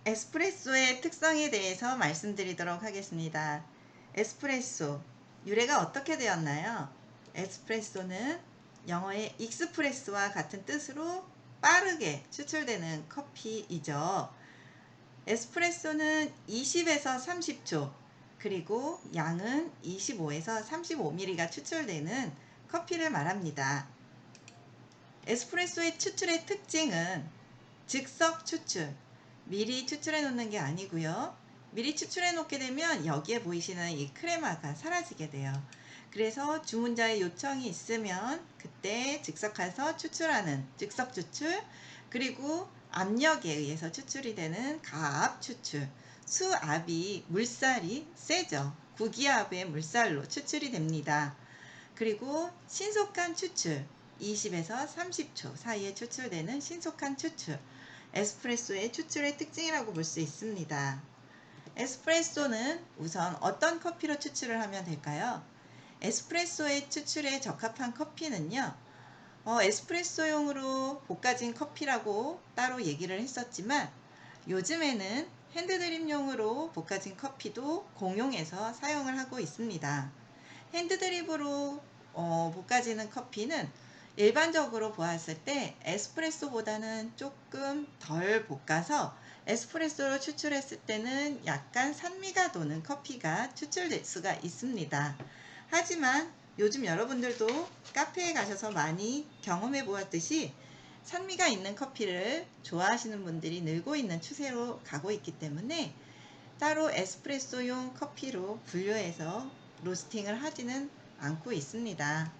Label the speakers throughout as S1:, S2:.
S1: 에스프레소의 특성에 대해서 말씀드리도록 하겠습니다. 에스프레소, 유래가 어떻게 되었나요? 에스프레소는 영어의 익스프레스와 같은 뜻으로 빠르게 추출되는 커피이죠. 에스프레소는 20에서 30초, 그리고 양은 25에서 35ml가 추출되는 커피를 말합니다. 에스프레소의 추출의 특징은 즉석 추출, 미리 추출해 놓는 게 아니고요. 미리 추출해 놓게 되면 여기에 보이시는 이 크레마가 사라지게 돼요. 그래서 주문자의 요청이 있으면 그때 즉석해서 추출하는 즉석 추출, 그리고 압력에 의해서 추출이 되는 가압 추출, 수압이 물살이 세죠. 구기압의 물살로 추출이 됩니다. 그리고 신속한 추출, 20에서 30초 사이에 추출되는 신속한 추출, 에스프레소의 추출의 특징이라고 볼 수 있습니다. 에스프레소는 우선 어떤 커피로 추출을 하면 될까요? 에스프레소의 추출에 적합한 커피는요, 에스프레소용으로 볶아진 커피라고 따로 얘기를 했었지만 요즘에는 핸드드립용으로 볶아진 커피도 공용해서 사용을 하고 있습니다. 핸드드립으로 볶아지는 커피는 일반적으로 보았을 때 에스프레소보다는 조금 덜 볶아서 에스프레소로 추출했을 때는 약간 산미가 도는 커피가 추출될 수가 있습니다. 하지만 요즘 여러분들도 카페에 가셔서 많이 경험해 보았듯이 산미가 있는 커피를 좋아하시는 분들이 늘고 있는 추세로 가고 있기 때문에 따로 에스프레소용 커피로 분류해서 로스팅을 하지는 않고 있습니다.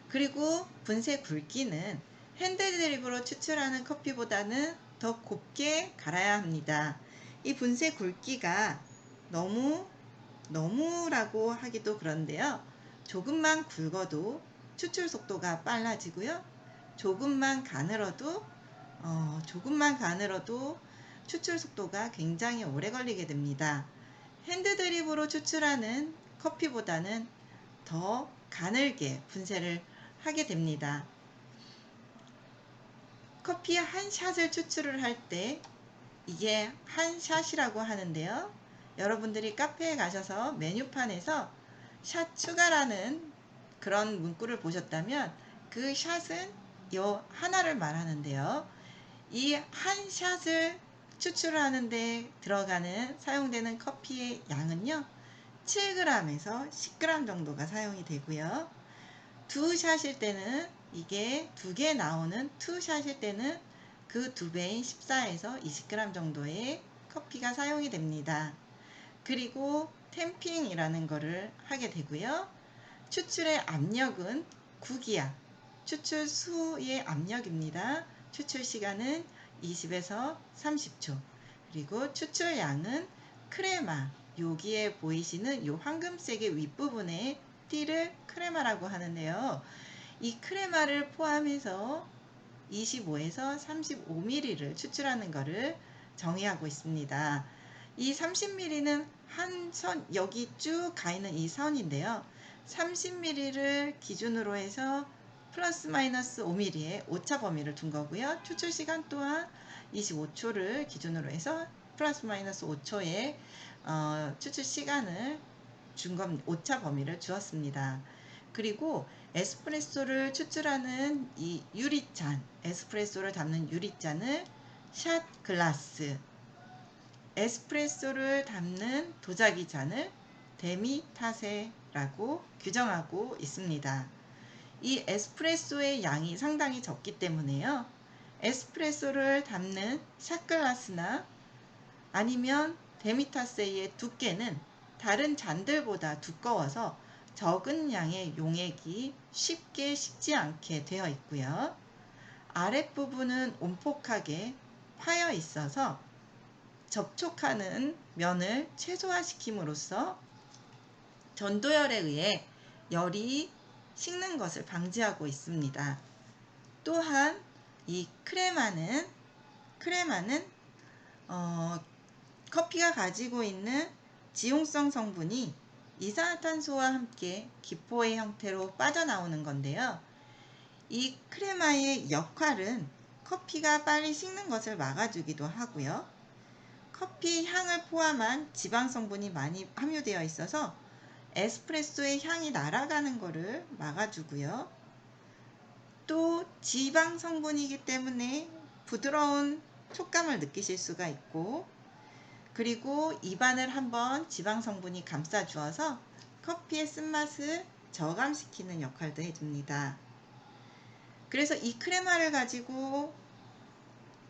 S1: 그리고 분쇄 굵기는 핸드드립으로 추출하는 커피보다는 더 곱게 갈아야 합니다. 이 분쇄 굵기가 너무라고 하기도 그런데요. 조금만 굵어도 추출 속도가 빨라지고요. 조금만 가늘어도 추출 속도가 굉장히 오래 걸리게 됩니다. 핸드드립으로 추출하는 커피보다는 더 가늘게 분쇄를 하게 됩니다. 커피 한 샷을 추출을 할 때 이게 한 샷이라고 하는데요. 여러분들이 카페에 가셔서 메뉴판에서 샷 추가라는 그런 문구를 보셨다면 그 샷은 요 하나를 말하는데요. 이 한 샷을 추출하는데 사용되는 커피의 양은요, 7g에서 10g 정도가 사용이 되고요. 두 샷일 때는 이게 두 개 나오는 투 샷일 때는 그 두 배인 14에서 20g 정도의 커피가 사용이 됩니다. 그리고 템핑이라는 거를 하게 되고요. 추출의 압력은 구기압, 추출 수의 압력입니다. 추출 시간은 20에서 30초. 그리고 추출량은 크레마, 여기에 보이시는 요 황금색의 윗부분에 띠를 크레마라고 하는데요. 이 크레마를 포함해서 25에서 35ml를 추출하는 것을 정의하고 있습니다. 이 30ml는 한 선, 여기 쭉 가 있는 이 선인데요. 30ml를 기준으로 해서 플러스 마이너스 5mm의 오차 범위를 둔 거고요. 추출 시간 또한 25초를 기준으로 해서 플러스 마이너스 5초의 추출 시간을 오차 범위를 주었습니다. 그리고 에스프레소를 추출하는 이 유리잔, 에스프레소를 담는 유리잔을 샷 글라스, 에스프레소를 담는 도자기 잔을 데미타세라고 규정하고 있습니다. 이 에스프레소의 양이 상당히 적기 때문에요. 에스프레소를 담는 샷글라스나 아니면 데미타세의 두께는 다른 잔들보다 두꺼워서 적은 양의 용액이 쉽게 식지 않게 되어 있고요. 아랫부분은 온폭하게 파여 있어서 접촉하는 면을 최소화시킴으로써 전도열에 의해 열이 식는 것을 방지하고 있습니다. 또한 이 크레마는 커피가 가지고 있는 지용성 성분이 이산화탄소와 함께 기포의 형태로 빠져나오는 건데요. 이 크레마의 역할은 커피가 빨리 식는 것을 막아주기도 하고요. 커피 향을 포함한 지방 성분이 많이 함유되어 있어서 에스프레소의 향이 날아가는 것을 막아주고요. 또 지방 성분이기 때문에 부드러운 촉감을 느끼실 수가 있고, 그리고 입안을 한번 지방 성분이 감싸주어서 커피의 쓴맛을 저감시키는 역할도 해줍니다. 그래서 이 크레마를 가지고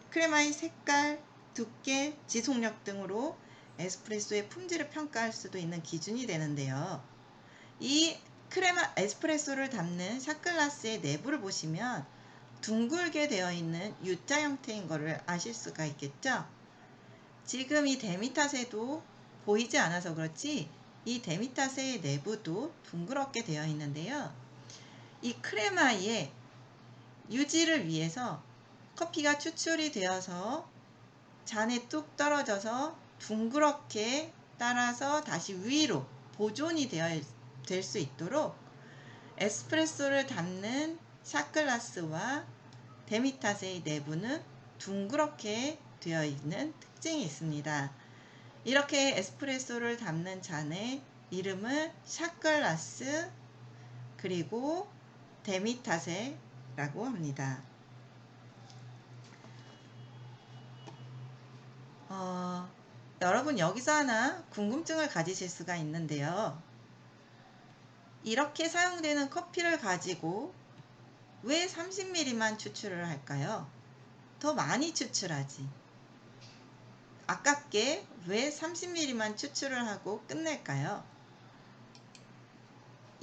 S1: 크레마의 색깔, 두께, 지속력 등으로 에스프레소의 품질을 평가할 수도 있는 기준이 되는데요. 이 크레마 에스프레소를 담는 샷글라스의 내부를 보시면 둥글게 되어 있는 U자 형태인 것을 아실 수가 있겠죠. 지금 이 데미탓에도 보이지 않아서 그렇지 이 데미탓의 내부도 둥그렇게 되어 있는데요. 이 크레마의 유지를 위해서 커피가 추출이 되어서 잔에 뚝 떨어져서 둥그렇게 따라서 다시 위로 보존이 될 수 있도록 에스프레소를 담는 샷글라스와 데미탓의 내부는 둥그렇게 되어 있는 특징이 있습니다. 이렇게 에스프레소를 담는 잔의 이름을 샷글라스 그리고 데미타세라고 합니다. 여러분 여기서 하나 궁금증을 가지실 수가 있는데요. 이렇게 사용되는 커피를 가지고 왜 30ml만 추출을 할까요? 더 많이 추출하지. 아깝게 왜 30ml만 추출을 하고 끝낼까요?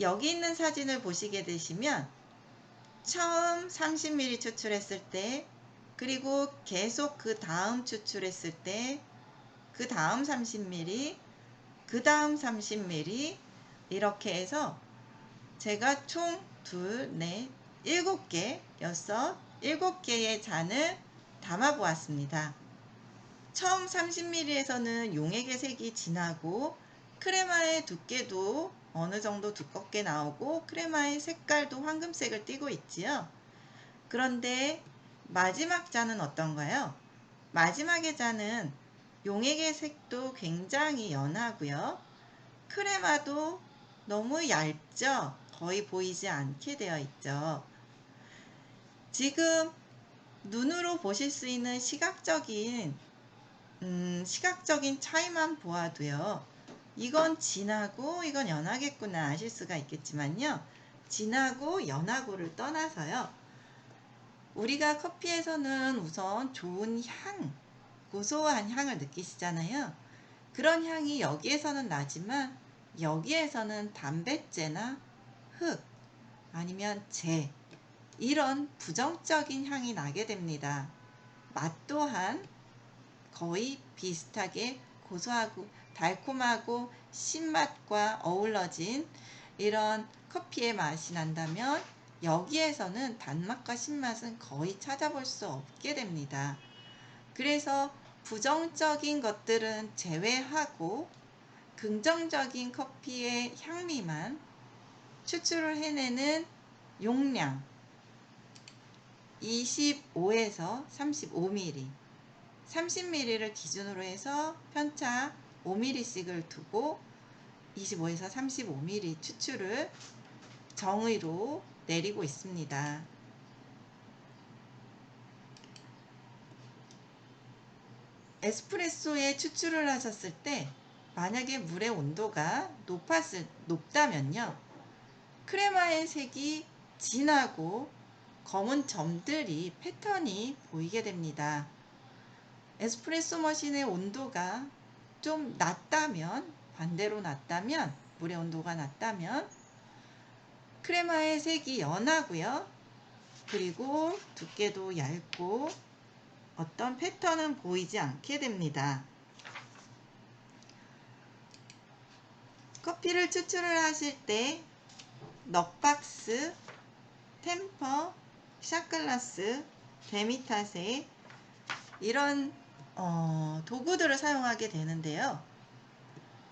S1: 여기 있는 사진을 보시게 되시면 처음 30ml 추출했을 때, 그리고 계속 그 다음 추출했을 때, 그 다음 30ml, 그 다음 30ml 이렇게 해서 제가 총 2, 4, 7개, 7개의 잔을 담아 보았습니다. 처음 30ml에서는 용액의 색이 진하고 크레마의 두께도 어느 정도 두껍게 나오고 크레마의 색깔도 황금색을 띠고 있지요. 그런데 마지막 잔은 어떤가요? 마지막의 잔은 용액의 색도 굉장히 연하고요. 크레마도 너무 얇죠? 거의 보이지 않게 되어 있죠. 지금 눈으로 보실 수 있는 시각적인 차이만 보아도요. 이건 진하고 이건 연하겠구나 아실 수가 있겠지만요. 진하고 연하고를 떠나서요. 우리가 커피에서는 우선 좋은 향, 고소한 향을 느끼시잖아요. 그런 향이 여기에서는 나지만 여기에서는 담뱃재나 흙 아니면 재 이런 부정적인 향이 나게 됩니다. 맛 또한 거의 비슷하게 고소하고 달콤하고 신맛과 어우러진 이런 커피의 맛이 난다면 여기에서는 단맛과 신맛은 거의 찾아볼 수 없게 됩니다. 그래서 부정적인 것들은 제외하고 긍정적인 커피의 향미만 추출을 해내는 용량 25에서 35ml 30ml를 기준으로 해서 편차 5ml씩을 두고 25에서 35ml 추출을 정의로 내리고 있습니다. 에스프레소에 추출을 하셨을 때 만약에 물의 온도가 높다면요. 크레마의 색이 진하고 검은 점들이 패턴이 보이게 됩니다. 에스프레소 머신의 온도가 좀 낮다면, 반대로 낮다면, 물의 온도가 낮다면 크레마의 색이 연하고요. 그리고 두께도 얇고 어떤 패턴은 보이지 않게 됩니다. 커피를 추출을 하실 때 넉박스, 템퍼, 샷글라스, 데미타세 이런 도구들을 사용하게 되는데요.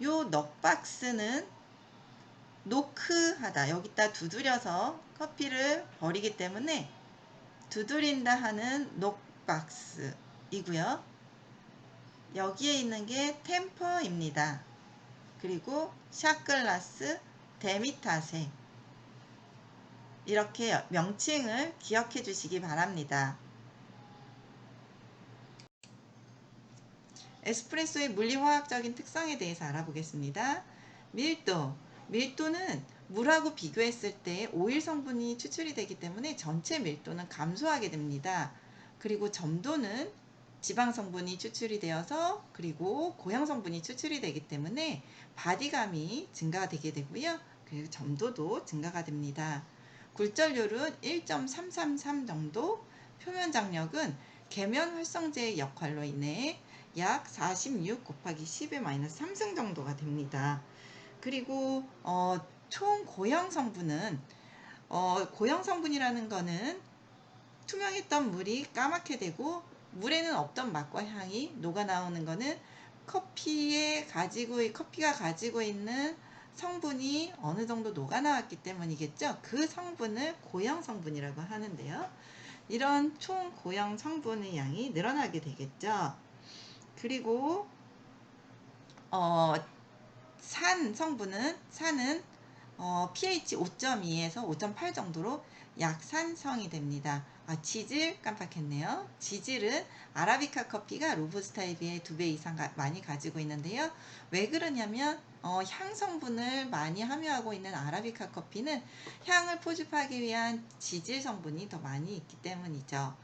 S1: 요 넉박스는 노크하다, 여기다 두드려서 커피를 버리기 때문에 두드린다 하는 넉박스이고요. 여기에 있는 게 템퍼입니다. 그리고 샷글라스, 데미타세 이렇게 명칭을 기억해 주시기 바랍니다. 에스프레소의 물리화학적인 특성에 대해서 알아보겠습니다. 밀도. 밀도는 물하고 비교했을 때 오일 성분이 추출이 되기 때문에 전체 밀도는 감소하게 됩니다. 그리고 점도는 지방 성분이 추출이 되어서 그리고 고형 성분이 추출이 되기 때문에 바디감이 증가가 되게 되고요. 그리고 점도도 증가가 됩니다. 굴절률은 1.333 정도, 표면 장력은 계면 활성제의 역할로 인해 약 46 곱하기 10의 마이너스 3승 정도가 됩니다. 그리고 총 고형 성분은 고형 성분이라는 거는 투명했던 물이 까맣게 되고 물에는 없던 맛과 향이 녹아 나오는 거는 커피가 가지고 있는 성분이 어느 정도 녹아 나왔기 때문이겠죠. 그 성분을 고형 성분이라고 하는데요. 이런 총 고형 성분의 양이 늘어나게 되겠죠. 그리고 산 성분은 산은 pH 5.2에서 5.8 정도로 약산성이 됩니다. 지질 깜빡했네요. 지질은 아라비카 커피가 로부스타에 비해 2배 이상 많이 가지고 있는데요. 왜 그러냐면 향 성분을 많이 함유하고 있는 아라비카 커피는 향을 포집하기 위한 지질 성분이 더 많이 있기 때문이죠.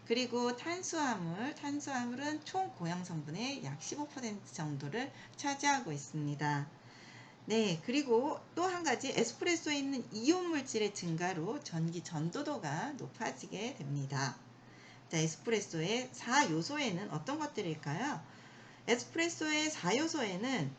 S1: 그리고 탄수화물은 총 고형 성분의 약 15% 정도를 차지하고 있습니다. 네, 그리고 또 한 가지 에스프레소에 있는 이온 물질의 증가로 전기 전도도가 높아지게 됩니다. 자, 에스프레소의 4요소에는 어떤 것들일까요? 에스프레소의 4요소에는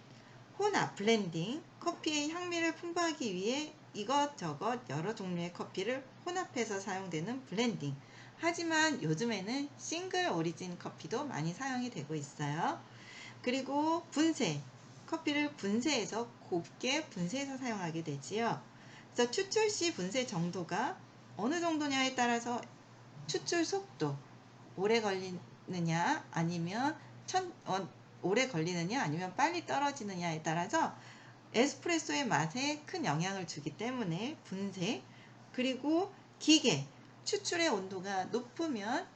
S1: 혼합, 블렌딩, 커피의 향미를 풍부하기 위해 이것저것 여러 종류의 커피를 혼합해서 사용되는 블렌딩. 하지만 요즘에는 싱글 오리진 커피도 많이 사용이 되고 있어요. 그리고 분쇄, 커피를 분쇄해서 곱게 분쇄해서 사용하게 되지요. 그래서 추출 시 분쇄 정도가 어느 정도냐에 따라서 추출 속도, 오래 걸리느냐 아니면 오래 걸리느냐 아니면 빨리 떨어지느냐에 따라서 에스프레소의 맛에 큰 영향을 주기 때문에 분쇄, 그리고 기계, 추출의 온도가 높으면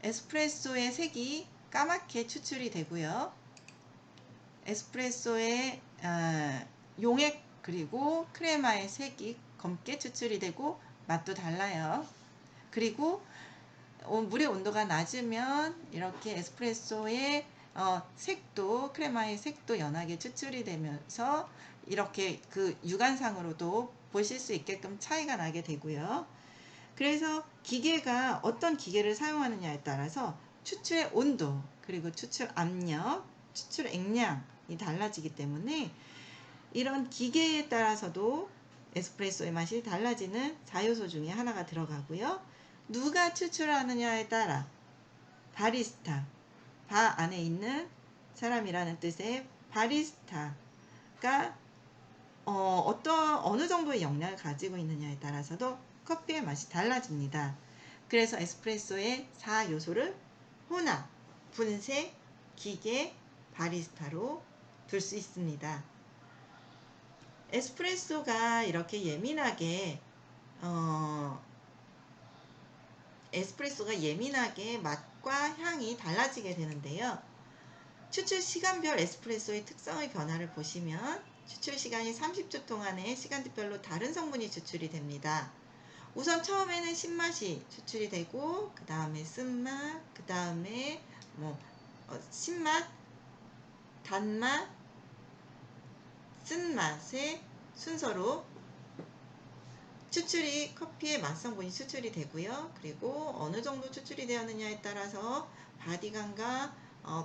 S1: 에스프레소의 색이 까맣게 추출이 되고요. 에스프레소의 용액 그리고 크레마의 색이 검게 추출이 되고 맛도 달라요. 그리고 물의 온도가 낮으면 이렇게 에스프레소의 색도 크레마의 색도 연하게 추출이 되면서 이렇게 그 육안상으로도 보실 수 있게끔 차이가 나게 되고요. 그래서 기계가 어떤 기계를 사용하느냐에 따라서 추출의 온도 그리고 추출 압력, 추출 액량이 달라지기 때문에 이런 기계에 따라서도 에스프레소의 맛이 달라지는 4요소 중에 하나가 들어가고요. 누가 추출하느냐에 따라 바리스타, 바 안에 있는 사람이라는 뜻의 바리스타가 어느 정도의 역량을 가지고 있느냐에 따라서도 커피의 맛이 달라집니다. 그래서 에스프레소의 4요소를 혼합, 분쇄, 기계, 바리스타로 둘 수 있습니다. 에스프레소가 이렇게 예민하게 맛과 향이 달라지게 되는데요. 추출 시간별 에스프레소의 특성의 변화를 보시면 추출 시간이 30초 동안에 시간대별로 다른 성분이 추출이 됩니다. 우선 처음에는 신맛이 추출이 되고 그 다음에 쓴맛, 그 다음에 신맛, 단맛, 쓴맛의 순서로 커피의 맛 성분이 추출이 되고요. 그리고 어느 정도 추출이 되었느냐에 따라서 바디감과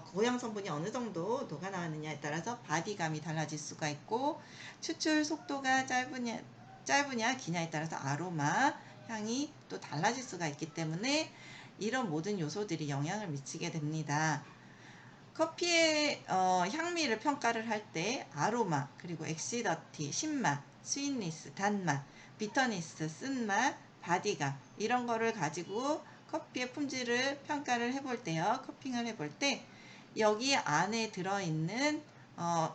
S1: 고형 성분이 어느 정도 녹아 나왔느냐에 따라서 바디감이 달라질 수가 있고, 추출 속도가 짧으냐 기냐에 따라서 아로마, 향이 또 달라질 수가 있기 때문에 이런 모든 요소들이 영향을 미치게 됩니다. 커피의 향미를 평가를 할 때 아로마, 그리고 엑시더티, 신맛, 스윗니스, 단맛, 비터니스, 쓴맛, 바디감 이런 거를 가지고 커피의 품질을 평가를 해볼 때요. 커핑을 해볼 때 여기 안에 들어있는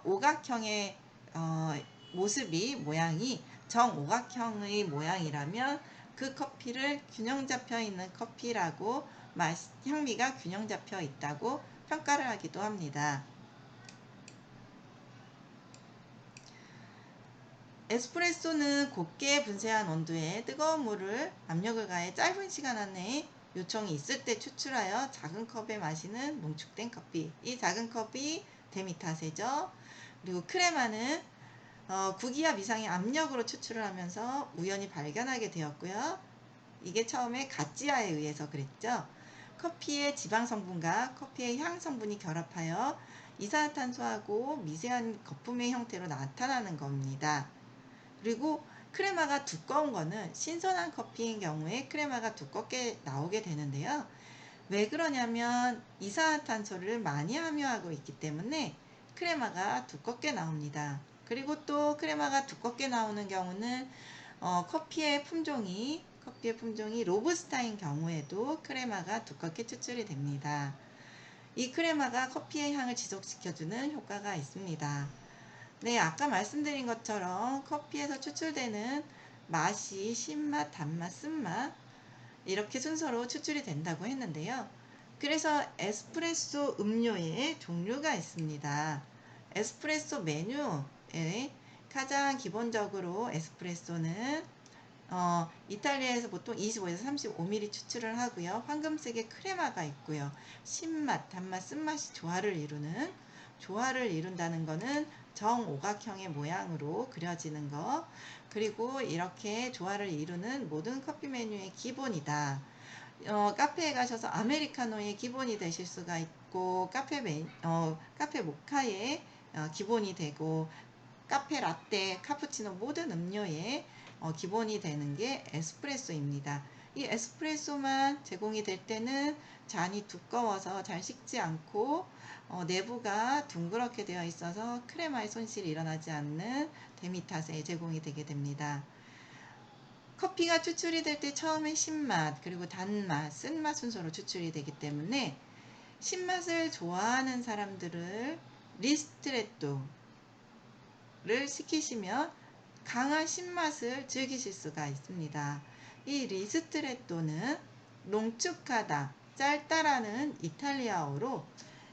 S1: 오각형의 모습이 모양이 정오각형의 모양이라면 그 커피를 균형 잡혀 있는 커피라고 향미가 균형 잡혀 있다고 평가를 하기도 합니다. 에스프레소는 곱게 분쇄한 온도에 뜨거운 물을 압력을 가해 짧은 시간 안에 요청이 있을 때 추출하여 작은 컵에 마시는 농축된 커피. 이 작은 컵이 데미타세죠. 그리고 크레마는 구기압 이상의 압력으로 추출을 하면서 우연히 발견하게 되었고요. 이게 처음에 가찌아에 의해서 그랬죠. 커피의 지방 성분과 커피의 향 성분이 결합하여 이산화탄소하고 미세한 거품의 형태로 나타나는 겁니다. 그리고 크레마가 두꺼운 거는 신선한 커피인 경우에 크레마가 두껍게 나오게 되는데요. 왜 그러냐면 이산화탄소를 많이 함유하고 있기 때문에 크레마가 두껍게 나옵니다. 그리고 또 크레마가 두껍게 나오는 경우는 커피의 품종이 로부스타인 경우에도 크레마가 두껍게 추출이 됩니다. 이 크레마가 커피의 향을 지속시켜주는 효과가 있습니다. 네, 아까 말씀드린 것처럼 커피에서 추출되는 맛이 신맛, 단맛, 쓴맛 이렇게 순서로 추출이 된다고 했는데요. 그래서 에스프레소 음료에 종류가 있습니다. 에스프레소 메뉴에 가장 기본적으로 에스프레소는 이탈리아에서 보통 25에서 35ml 추출을 하고요. 황금색의 크레마가 있고요. 신맛, 단맛, 쓴맛이 조화를 이룬다는 것은 정오각형의 모양으로 그려지는 것, 그리고 이렇게 조화를 이루는 모든 커피 메뉴의 기본이다. 카페에 가셔서 아메리카노의 기본이 되실 수가 있고, 카페 모카의 기본이 되고, 카페 라떼, 카푸치노 모든 음료의 기본이 되는 게 에스프레소입니다. 이 에스프레소만 제공이 될 때는 잔이 두꺼워서 잘 식지 않고 내부가 둥그렇게 되어 있어서 크레마의 손실이 일어나지 않는 데미탓에 제공이 되게 됩니다. 커피가 추출이 될 때 처음에 신맛, 그리고 단맛, 쓴맛 순서로 추출이 되기 때문에 신맛을 좋아하는 사람들을 리스트레토를 시키시면 강한 신맛을 즐기실 수가 있습니다. 이 리스트레토는 농축하다, 짧다라는 이탈리아어로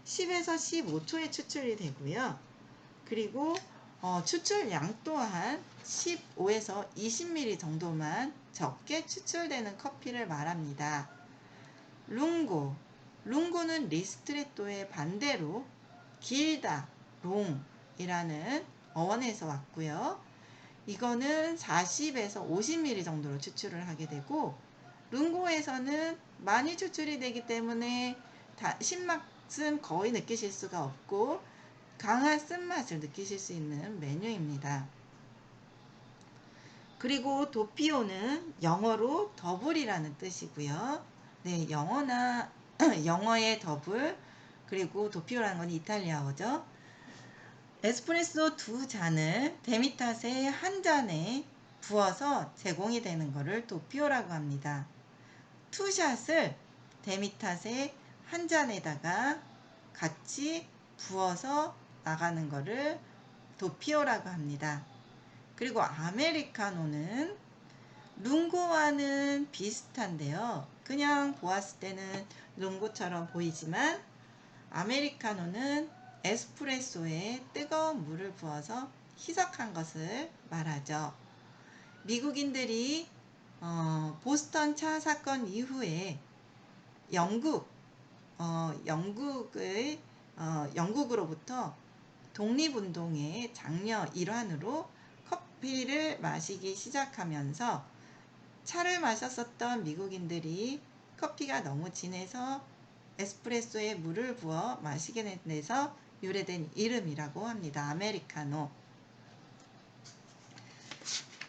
S1: 10에서 15초에 추출이 되고요. 그리고 추출량 또한 15에서 20ml 정도만 적게 추출되는 커피를 말합니다. 룽고는 리스트레토의 반대로 길다, 롱이라는 어원에서 왔고요. 이거는 40에서 50ml 정도로 추출을 하게 되고, 룽고에서는 많이 추출이 되기 때문에 신맛은 거의 느끼실 수가 없고 강한 쓴맛을 느끼실 수 있는 메뉴입니다. 그리고 도피오는 영어로 더블이라는 뜻이고요. 네, 영어의 더블, 그리고 도피오라는 건 이탈리아어죠. 에스프레소 2잔을 데미탓의 한 잔에 부어서 제공이 되는 것을 도피오라고 합니다. 투샷을 데미탓의 한 잔에다가 같이 부어서 나가는 것을 도피오라고 합니다. 그리고 아메리카노는 룽고와는 비슷한데요. 그냥 보았을 때는 룽고처럼 보이지만 아메리카노는 에스프레소에 뜨거운 물을 부어서 희석한 것을 말하죠. 미국인들이 보스턴 차 사건 이후에 영국으로부터 독립운동의 장려 일환으로 커피를 마시기 시작하면서 차를 마셨었던 미국인들이 커피가 너무 진해서 에스프레소에 물을 부어 마시게 된 데서 유래된 이름이라고 합니다. 아메리카노.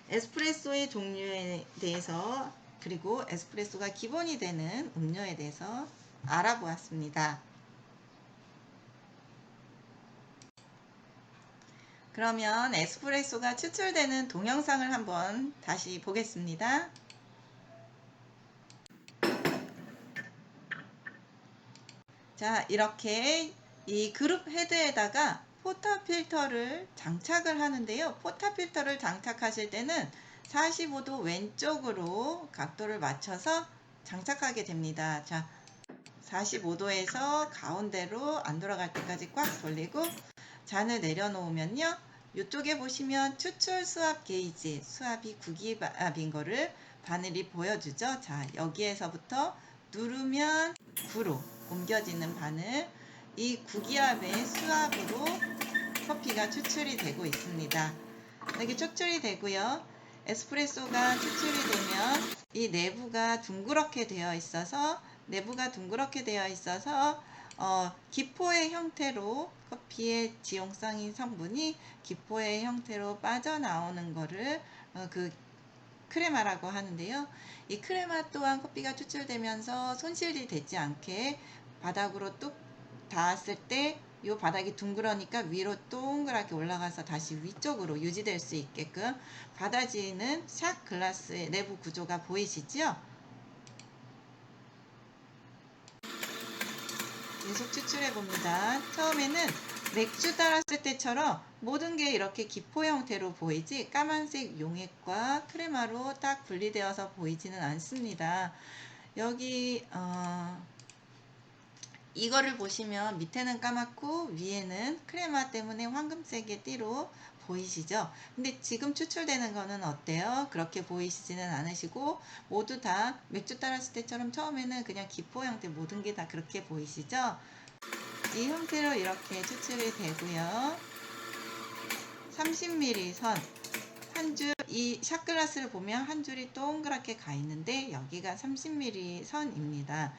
S1: 에스프레소의 종류에 대해서, 그리고 에스프레소가 기본이 되는 음료에 대해서 알아보았습니다. 그러면 에스프레소가 추출되는 동영상을 한번 다시 보겠습니다. 자, 이렇게 이 그룹 헤드에다가 포터 필터를 장착을 하는데요. 포터 필터를 장착하실 때는 45도 왼쪽으로 각도를 맞춰서 장착하게 됩니다. 자, 45도에서 가운데로 안 돌아갈 때까지 꽉 돌리고 잔을 내려놓으면요. 이쪽에 보시면 추출 수압 게이지, 수압이 9기압인 거를 바늘이 보여주죠. 자, 여기에서부터 누르면 9로 옮겨지는 바늘, 이 9기압의 수압으로 커피가 추출이 되고 있습니다. 이렇게 추출이 되고요. 에스프레소가 추출이 되면 이 내부가 둥그렇게 되어 있어서 기포의 형태로 커피의 지용성인 성분이 기포의 형태로 빠져나오는 거를 그 크레마라고 하는데요. 이 크레마 또한 커피가 추출되면서 손실이 되지 않게 바닥으로 뚝 닿았을 때 이 바닥이 둥그러니까 위로 동그랗게 올라가서 다시 위쪽으로 유지될 수 있게끔 받아지는 샷 글라스의 내부 구조가 보이시죠? 계속 추출해 봅니다. 처음에는 맥주 따랐을 때처럼 모든 게 이렇게 기포 형태로 보이지 까만색 용액과 크레마로 딱 분리되어서 보이지는 않습니다. 여기 이거를 보시면 밑에는 까맣고 위에는 크레마 때문에 황금색의 띠로 보이시죠? 근데 지금 추출되는 거는 어때요? 그렇게 보이시지는 않으시고 모두 다 맥주 따랐을 때처럼 처음에는 그냥 기포 형태 모든 게 다 그렇게 보이시죠? 이 형태로 이렇게 추출이 되고요. 30mm 선 한 줄, 이 샷글라스를 보면 한 줄이 동그랗게 가 있는데 여기가 30mm 선입니다.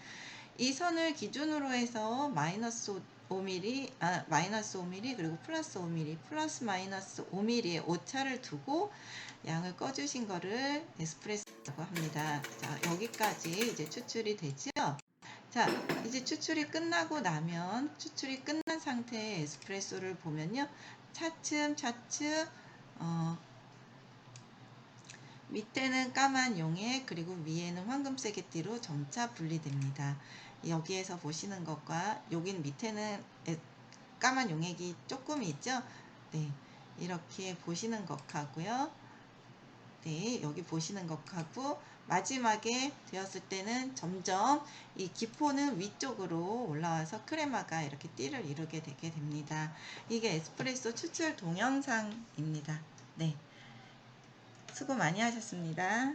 S1: 이 선을 기준으로 해서 마이너스 5mm 그리고 플러스 5mm 플러스 마이너스 5mm의 오차를 두고 양을 꺼주신 거를 에스프레소라고 합니다. 자, 여기까지 이제 추출이 되죠. 자, 이제 추출이 끝나고 나면 추출이 끝난 상태의 에스프레소를 보면요. 차츰 밑에는 까만 용액 그리고 위에는 황금색의 띠로 점차 분리됩니다. 여기에서 보시는 것과 여긴 밑에는 까만 용액이 조금 있죠. 네, 이렇게 보시는 것하고요. 네, 여기 보시는 것하고 마지막에 되었을 때는 점점 이 기포는 위쪽으로 올라와서 크레마가 이렇게 띠를 이루게 되게 됩니다. 이게 에스프레소 추출 동영상입니다. 네, 수고 많이 하셨습니다.